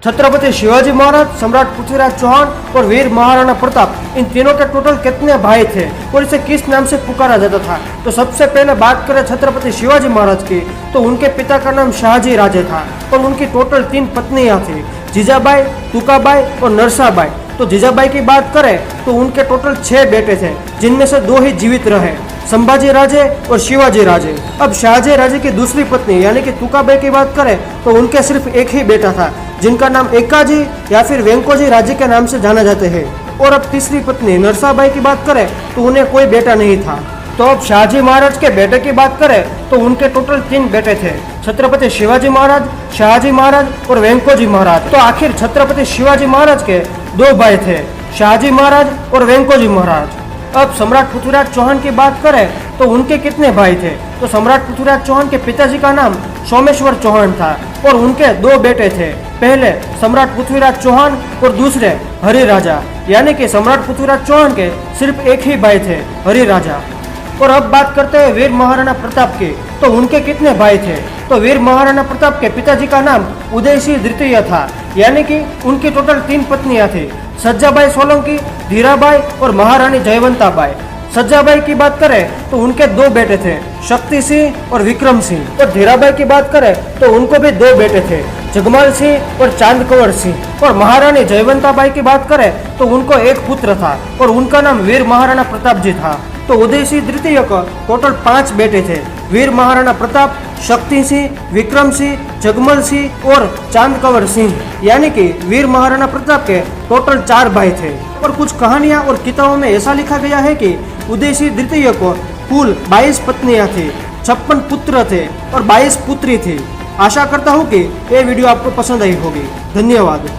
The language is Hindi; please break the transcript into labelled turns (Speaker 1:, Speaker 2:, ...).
Speaker 1: छत्रपति शिवाजी महाराज, सम्राट पृथ्वीराज चौहान और वीर महाराणा प्रताप, इन तीनों के टोटल कितने भाई थे और इसे किस नाम से पुकारा जाता था? तो सबसे पहले बात करें छत्रपति शिवाजी महाराज की, तो उनके पिता का नाम शाहजी राजे था और उनकी टोटल 3 पत्नियां थी, जीजाबाई, तुकाबाई और नरसाबाई। तो जीजाबाई की बात करें तो उनके टोटल 6 बेटे थे, जिनमें से 2 ही जीवित रहे, संभाजी राजे और शिवाजी राजे। अब शाहजी राजे की दूसरी पत्नी यानी कि तुकाबाई की बात करें तो उनके सिर्फ एक ही बेटा था, जिनका नाम एकाजी या फिर वेंकोजी राजे के नाम से जाना जाते हैं। और अब तीसरी पत्नी नरसाबाई की बात करें तो उन्हें कोई बेटा नहीं था। तो अब शाहजी महाराज के बेटे की बात करें तो उनके टोटल 3 बेटे थे, छत्रपति शिवाजी महाराज, शाहजी महाराज और वेंकोजी महाराज। तो आखिर छत्रपति शिवाजी महाराज के 2 भाई थे, शाहजी महाराज और वेंकोजी महाराज। अब सम्राट पृथ्वीराज चौहान की बात करें तो उनके कितने भाई थे? तो सम्राट पृथ्वीराज चौहान के पिताजी का नाम सोमेश्वर चौहान था और उनके 2 बेटे थे, पहले सम्राट पृथ्वीराज चौहान और दूसरे हरि राजा। यानी कि सम्राट पृथ्वीराज चौहान के सिर्फ एक ही भाई थे, हरि राजा। और अब बात करते हैं वीर महाराणा प्रताप की, तो उनके कितने भाई थे? तो वीर महाराणा प्रताप के पिताजी का नाम उदय सिंह द्वितीय था, यानी कि उनकी टोटल 3 पत्नियां थी, सज्जाबाई सोलंकी, धीराबाई और महारानी जयवंताबाई। सज्जाबाई की बात करें तो उनके 2 बेटे थे, शक्ति सिंह और विक्रम सिंह। और धीराबाई की बात करें तो उनको भी 2 बेटे थे, जगमाल सिंह और चांद कंवर सिंह। और महारानी जयवंताबाई की बात करें तो उनको एक पुत्र था और उनका नाम वीर महाराणा प्रताप जी था। तो उदय सिंह द्वितीय को टोटल 5 बेटे थे, वीर महाराणा प्रताप, शक्ति सिंह, विक्रम सिंह, जगमल सिंह और चांद कंवर सिंह। यानी कि वीर महाराणा प्रताप के टोटल 4 भाई थे। और कुछ कहानियां और किताबों में ऐसा लिखा गया है कि उदय सिंह द्वितीय को कुल 22 पत्नियां थी, 56 पुत्र थे और 22 पुत्री थी। आशा करता हूँ कि ये वीडियो आपको पसंद आई होगी। धन्यवाद।